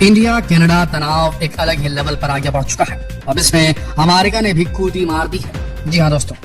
India Canada तनाव एक अलग ही लेवल पर आगे बढ़ चुका है। अब इसमें अमेरिका ने भी कूदी मार दी है। जी हाँ दोस्तों,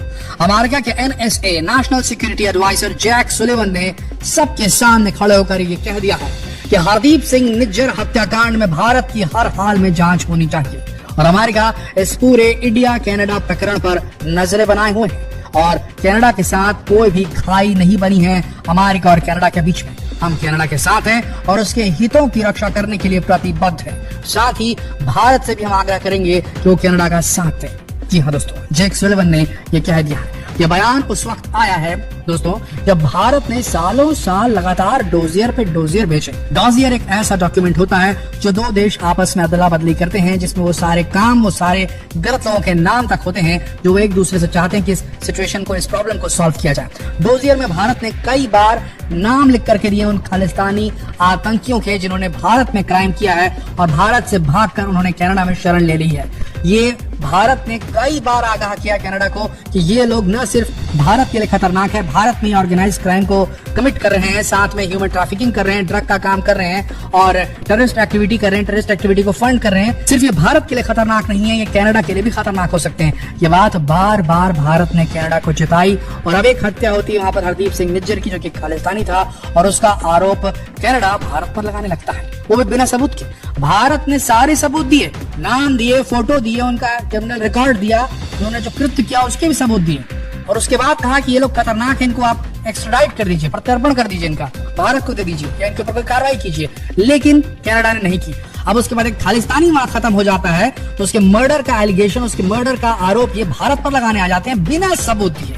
अमेरिका के NSA national security adviser Jack Sullivan ने सबके सामने खड़े होकर ये कह दिया है कि हरदीप सिंह निज्जर हत्याकांड में भारत की हर हाल में जांच होनी चाहिए और अमेरिका इस पूरे इंडिया कनाडा प्रकरण पर नजरें बनाए हुए है और कनाडा के साथ कोई भी खाई नहीं बनी है अमेरिका और कनाडा के बीच में। हम कनाडा के साथ हैं और उसके हितों की रक्षा करने के लिए प्रतिबद्ध है। साथ ही भारत से भी हम आग्रह करेंगे कि वो कनाडा का साथ दे। जी हाँ दोस्तों, जैक सुलिवन ने ये कह दिया है। ये बयान उस वक्त आया है दोस्तों जब भारत ने सालों साल लगातार डोजियर पे डोजियर भेजे। डोजियर एक ऐसा डॉक्यूमेंट होता है जो दो देश आपस में अदला बदली करते हैं, जिसमें वो सारे काम, वो सारे गलत लोगों के नाम तक होते हैं जो वो एक दूसरे से चाहते हैं कि इस सिचुएशन को, इस प्रॉब्लम को सॉल्व किया जाए। डोजियर में भारत ने कई बार नाम लिख करके दिए उन खालिस्तानी आतंकियों के जिन्होंने भारत में क्राइम किया है और भारत से भागकर उन्होंने कनाडा में शरण ले ली है। ये भारत ने कई बार आगाह किया कनाडा को कि ये लोग न सिर्फ भारत के लिए खतरनाक है, भारत में ऑर्गेनाइज क्राइम को कमिट कर रहे हैं, साथ में ह्यूमन ट्रैफिकिंग कर रहे हैं, ड्रग का काम कर रहे हैं और टेररिस्ट एक्टिविटी कर रहे हैं, टेररिस्ट एक्टिविटी को फंड कर रहे हैं। सिर्फ ये भारत के लिए खतरनाक नहीं है, ये कनाडा के लिए भी खतरनाक हो सकते हैं। ये बात बार बार भारत ने कनाडा को जताई और अब एक हत्या होती है वहां पर हरदीप सिंह निज्जर की, जो कि खालिस्तानी था, और उसका आरोप कनाडा भारत पर लगाने लगता है, वो भी बिना सबूत के। भारत ने सारे सबूत दिए, नाम दिए, फोटो दिए, उनका क्रिमिनल रिकॉर्ड दिया, उन्होंने जो कृत्य किया उसके भी सबूत दिए और उसके बाद कहा कि ये लोग खतरनाक हैं, इनको आप एक्स्ट्राडाइट कर दीजिए, प्रत्यर्पण कर दीजिए, इनका भारत को दे दीजिए या इनके ऊपर कोई कार्रवाई कीजिए। लेकिन कनाडा ने नहीं की। अब उसके बाद एक खालिस्तानी वहां खत्म हो जाता है तो उसके मर्डर का एलिगेशन, उसके मर्डर का आरोप ये भारत पर लगाने आ जाते हैं बिना सबूत दिए।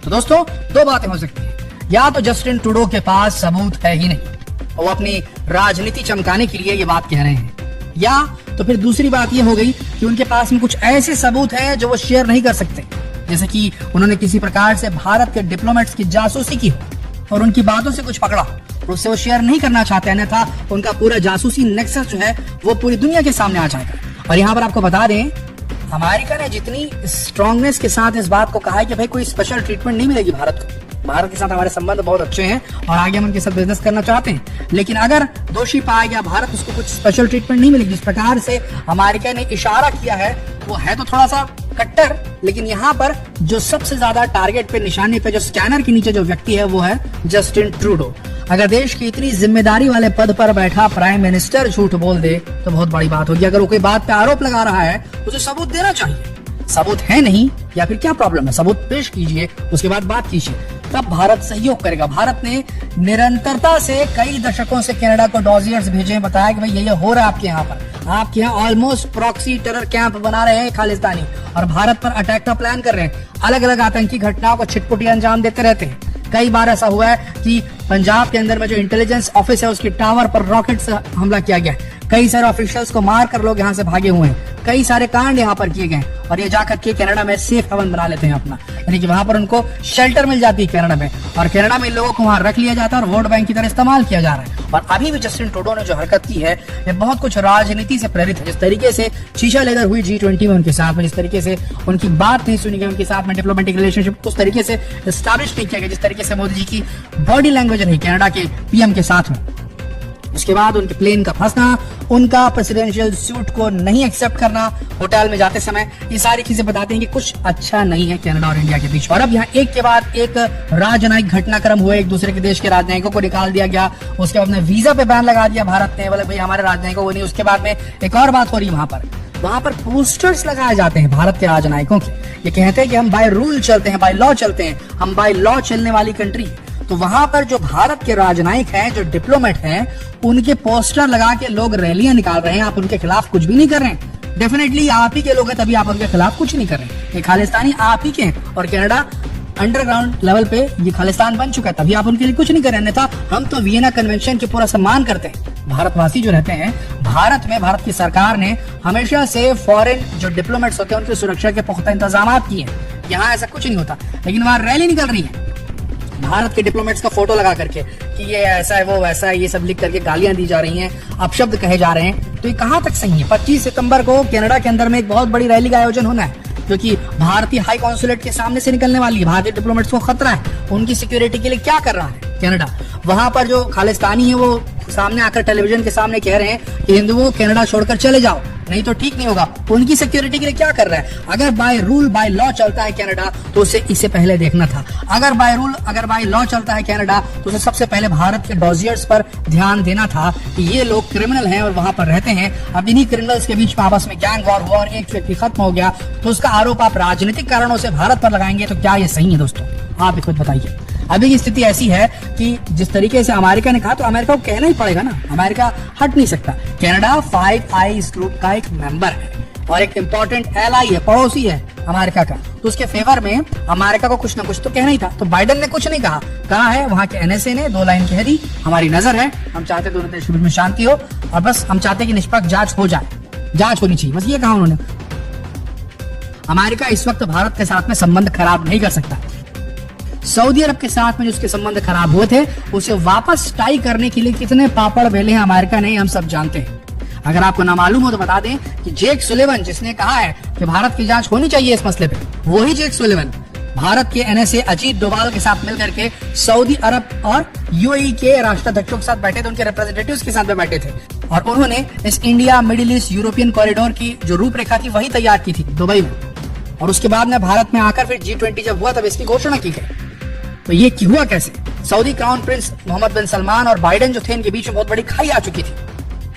तो दोस्तों, दो बातें हो सकती है, या तो जस्टिन ट्रूडो के पास सबूत है ही नहीं, वो अपनी राजनीति चमकाने के लिए ये बात कह रहे हैं, या तो फिर दूसरी बात ये हो गई कि उनके पास में कुछ ऐसे सबूत हैं जो वो शेयर नहीं कर सकते, जैसे कि उन्होंने किसी प्रकार से भारत के डिप्लोमेट्स की जासूसी की और उनकी बातों से कुछ पकड़ा और उससे वो शेयर नहीं करना चाहते, अन्यथा उनका पूरा जासूसी नेक्सस जो है वो पूरी दुनिया के सामने आ जाएगा। और यहाँ पर आपको बता दें, अमेरिका ने जितनी स्ट्रांगनेस के साथ इस बात को कहा है कि भाई कोई स्पेशल ट्रीटमेंट नहीं मिलेगी भारत को, भारत के साथ हमारे संबंध बहुत अच्छे हैं और आगे हम उनके साथ बिजनेस करना चाहते हैं, लेकिन अगर दोषी पाया गया भारत, उसको कुछ स्पेशल ट्रीटमेंट नहीं मिलेगी। इस प्रकार से अमेरिका ने इशारा किया है, वो है तो थोड़ा सा कट्टर, लेकिन यहाँ पर जो सबसे ज्यादा टारगेट पे, निशाने पे, जो स्कैनर के नीचे जो व्यक्ति है वो है जस्टिन ट्रूडो। अगर देश की इतनी जिम्मेदारी वाले पद पर बैठा प्राइम मिनिस्टर झूठ बोल दे तो बहुत बड़ी बात होगी। अगर वो कोई बात पे आरोप लगा रहा है उसे सबूत देना चाहिए। सबूत है नहीं या फिर क्या प्रॉब्लम है, सबूत पेश कीजिए, उसके बाद बात कीजिए, तब भारत सहयोग करेगा। भारत ने निरंतरता से कई दशकों से कनाडा को डॉजियर्स भेजे, बताया कि भाई ये हो रहा है आपके यहाँ पर, आपके यहाँ ऑलमोस्ट प्रॉक्सी टेरर कैंप बना रहे हैं खालिस्तानी और भारत पर अटैक का प्लान कर रहे हैं, अलग अलग आतंकी घटनाओं को छिटपुटी अंजाम देते रहते हैं। कई बार ऐसा हुआ है कि पंजाब के अंदर में जो इंटेलिजेंस ऑफिस है उसकी टावर पर रॉकेट से हमला किया गया, कई सारे ऑफिशियल्स को मार कर लोग यहाँ से भागे हुए हैं, कई सारे कांड यहाँ पर किए गए और ये जाकर के कनाडा में सेफ हेवन बना लेते हैं अपना, यानी कि वहां पर उनको शेल्टर मिल जाती है कनाडा में, और कनाडा में लोगों को वहां रख लिया जाता है और वोट बैंक की तरह इस्तेमाल किया जा रहा है। और अभी भी जस्टिन ट्रूडो ने जो हरकत की है ये बहुत कुछ राजनीति से प्रेरित है। जिस तरीके से शीशा लेकर हुई G20 में उनके साथ में, जिस तरीके से उनकी बात नहीं सुनी गई, उनके साथ में डिप्लोमेटिक रिलेशनशिप उस तरीके से एस्टैब्लिश नहीं किया गया जिस तरीके से मोदी जी की बॉडी लैंग्वेज रही कनाडा के PM के साथ में। उसके बाद उनके प्लेन का फंसना, उनका प्रेसिडेंशियल सूट को नहीं एक्सेप्ट करना होटल में जाते समय, ये सारी चीजें बताती हैं कि कुछ अच्छा नहीं है कनाडा और इंडिया के बीच। और अब यहाँ एक के बाद एक राजनयिक घटनाक्रम हुए, एक दूसरे के देश के राजनयिकों को निकाल दिया गया, उसके बाद में वीजा पे बैन लगा दिया भारत ने, बोले भाई हमारे राजनयिकों को नहीं। उसके बाद में एक और बात हो रही है, वहां पर पोस्टर्स लगाए जाते हैं भारत के राजनयिकों के, ये कहते हैं कि हम बाय रूल चलते हैं, बाय लॉ चलते हैं, हम बाय लॉ चलने वाली कंट्री। तो वहां पर जो भारत के राजनयिक हैं, जो डिप्लोमेट हैं, उनके पोस्टर लगा के लोग रैलियां निकाल रहे हैं, आप उनके खिलाफ कुछ भी नहीं कर रहे हैं। डेफिनेटली आप ही के लोग हैं तभी आप उनके खिलाफ कुछ नहीं कर रहे हैं, ये खालिस्तानी आप ही के हैं और कनाडा अंडरग्राउंड लेवल पे ये खालिस्तान बन चुका है, तभी आप उनके लिए कुछ नहीं कर रहे हैं। अन्यथा हम तो वियना कन्वेंशन के पूरा सम्मान करते हैं। भारतवासी जो रहते हैं भारत में, भारत की सरकार ने हमेशा से फॉरेन जो डिप्लोमेट्स होते हैं उनकी सुरक्षा के पुख्ता इंतजाम किए हैं। यहाँ ऐसा कुछ नहीं होता, लेकिन वहां रैली निकल रही है भारत के डिप्लोमेट्स का फोटो लगा करके कि ये ऐसा है, वो वैसा है, ये सब लिख करके गालियां दी जा रही हैं, अपशब्द कहे जा रहे हैं। तो ये कहां तक सही है? 25 सितंबर को कनाडा के अंदर में एक बहुत बड़ी रैली का आयोजन होना है, क्योंकि भारतीय हाई कॉन्सुलेट के सामने से निकलने वाली है। भारतीय डिप्लोमेट्स को खतरा है, उनकी सिक्योरिटी के लिए क्या कर रहा है कनाडा? वहां पर जो खालिस्तानी है वो सामने आकर टेलीविजन के सामने कह रहे हैं कि हिंदुओं कनाडा छोड़कर चले जाओ, नहीं तो ठीक नहीं होगा। उनकी सिक्योरिटी के लिए क्या कर रहा है? अगर बाय रूल बाय लॉ चलता है कनाडा तो उसे इससे पहले देखना था। अगर बाय लॉ चलता है कनाडा तो उसे सबसे पहले भारत के डॉजियर्स पर ध्यान देना था कि ये लोग क्रिमिनल हैं और वहां पर रहते हैं। अब इन्हीं क्रिमिनल्स के बीच में आपस में गैंग वॉर हुआ और एक व्यक्ति खत्म हो गया, तो उसका आरोप आप राजनीतिक कारणों से भारत पर लगाएंगे तो क्या ये सही है दोस्तों? आप भी खुद बताइए। अभी की स्थिति ऐसी है कि जिस तरीके से अमेरिका ने कहा तो अमेरिका को कहना ही पड़ेगा ना, अमेरिका हट नहीं सकता। कनाडा फाइव आईज ग्रुप का एक मेंबर है और एक इंपॉर्टेंट एलाई है, पड़ोसी है अमेरिका का, तो उसके फेवर में अमेरिका को कुछ ना कुछ तो कहना ही था। तो बाइडेन ने कुछ नहीं कहा है वहां के एनएसए ने 2 लाइन कह दी, हमारी नजर है, हम चाहते दोनों देशों में शांति हो और बस हम चाहते कि निष्पक्ष जांच हो जाए, जांच होनी चाहिए, बस ये कहा उन्होंने। अमेरिका इस वक्त भारत के साथ में संबंध खराब नहीं कर सकता। सऊदी अरब के साथ में जो उसके संबंध खराब हुए थे उसे वापस टाई करने के लिए कितने पापड़ बेले हैं अमेरिका ने, हम सब जानते हैं। अगर आपको ना मालूम हो तो बता दें कि जेक सुलिवन जिसने कहा है कि भारत की जांच होनी चाहिए इस मसले पे, वही जेक सुलिवन भारत के एनएसए अजीत डोभाल के साथ मिलकर के सऊदी अरब और यूएई के राष्ट्राध्यक्षों के साथ बैठे थे, उनके रिप्रेजेंटेटिव्स के साथ में बैठे थे और उन्होंने इस India middle east European corridor की जो रूपरेखा थी वही तैयार की थी दुबई में। और उसके बाद में भारत में आकर फिर G20 जब हुआ तब इसकी घोषणा की गई। तो ये हुआ कैसे? सऊदी क्राउन प्रिंस मोहम्मद बिन सलमान और बाइडेन जो थे इनके बीच में बहुत बड़ी खाई आ चुकी थी।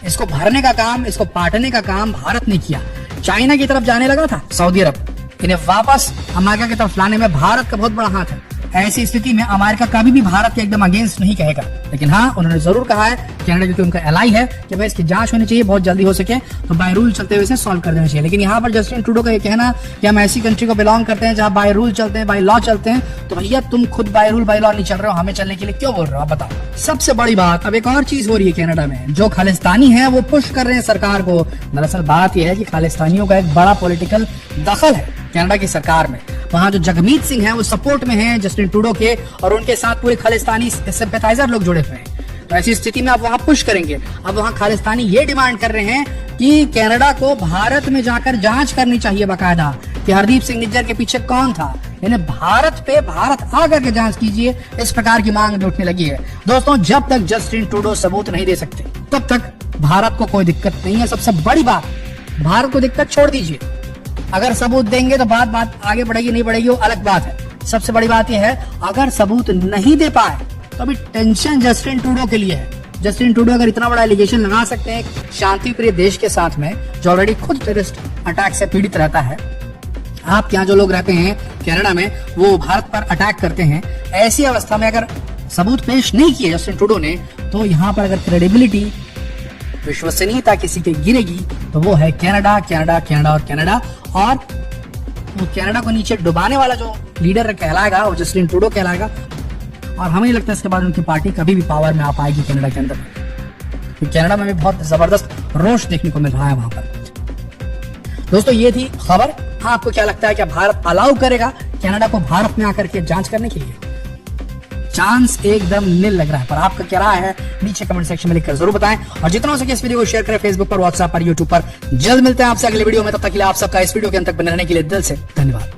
इसको भरने का काम, इसको पाटने का काम भारत ने किया। चाइना की तरफ जाने लगा था सऊदी अरब, इन्हें वापस अमेरिका की तरफ लाने में भारत का बहुत बड़ा हाथ है। ऐसी स्थिति में अमेरिका कभी भी भारत के एकदम अगेंस्ट नहीं कहेगा, लेकिन हाँ उन्होंने जरूर कहा है कनाडा जो कि उनका एलाई है कि भाई इसकी जांच होनी चाहिए, बहुत जल्दी हो सके तो बाय रूल चलते हुए इसे सॉल्व कर देना चाहिए। लेकिन यहाँ पर जस्टिन ट्रूडो का ये कहना कि हम ऐसी कंट्री को बिलोंग करते हैं जहाँ बाय रूल चलते हैं, बाय लॉ चलते हैं, तो भैया तुम खुद बाय रूल बाय लॉ नहीं चल रहे हो, हमें चलने के लिए क्यों बोल रहे हो आप बताओ। सबसे बड़ी बात, अब एक और चीज हो रही है कनाडा में, जो खालिस्तानी है वो पुश कर रहे हैं सरकार को। दरअसल बात यह है कि खालिस्तानियों का एक बड़ा पॉलिटिकल दखल है कनाडा की सरकार में। वहां जो जगमीत सिंह हैं वो सपोर्ट में हैं जस्टिन ट्रूडो के और उनके साथ पूरे खालिस्तानी सिंपैथाइजर लोग जुड़े हुए हैं। तो ऐसी स्थिति में आप वहां पुश करेंगे। अब वहां खालिस्तानी ये डिमांड कर रहे हैं कि कनाडा को भारत में जाकर जांच करनी चाहिए बाकायदा कि हरदीप सिंह निज्जर के पीछे कौन था, यानी भारत आकर के जांच कीजिए, इस प्रकार की मांग भी उठने लगी है। दोस्तों जब तक जस्टिन ट्रूडो सबूत नहीं दे सकते तब तक भारत को कोई दिक्कत नहीं है। सबसे बड़ी बात, भारत को दिक्कत छोड़ दीजिए, अगर सबूत देंगे तो बात आगे बढ़ेगी नहीं बढ़ेगी वो अलग बात है। सबसे बड़ी बात यह है अगर सबूत नहीं दे पाए तो अभी टेंशन जस्टिन ट्रूडो के लिए है। जस्टिन ट्रूडो अगर इतना बड़ा एलिगेशन लगा सकते हैं शांति प्रिय देश के साथ में जो ऑलरेडी खुद टेररिस्ट अटैक से पीड़ित रहता है, आपके यहाँ जो लोग रहते हैं कनाडा में वो भारत पर अटैक करते हैं, ऐसी अवस्था में अगर सबूत पेश नहीं किए जस्टिन ट्रूडो ने तो यहाँ पर अगर क्रेडिबिलिटी, विश्वसनीयता किसी की गिरेगी तो वो है कनाडा, कनाडा, कनाडा और कनाडा। और वो कनाडा को नीचे डुबाने वाला जो लीडर कहलाएगा वो जस्टिन ट्रूडो कहलाएगा। और हमें नहीं लगता इसके बाद उनकी पार्टी कभी भी पावर में आ पाएगी कनाडा के अंदर, क्योंकि कनाडा में भी बहुत जबरदस्त रोष देखने को मिल रहा है वहां पर। दोस्तों ये थी खबर। हाँ, आपको क्या लगता है क्या भारत अलाउ करेगा कनाडा को भारत में आकर के जांच करने के लिए? चांस एकदम नील लग रहा है, पर आपका क्या राय है नीचे कमेंट सेक्शन में लिखकर जरूर बताएं। और जितना हो सके इस वीडियो को शेयर करें फेसबुक पर, व्हाट्सएप पर, यूट्यूब पर। जल्द मिलते हैं आपसे अगले वीडियो में, तब तक के लिए आप सबका इस वीडियो के अंत तक बने रहने के लिए दिल से धन्यवाद।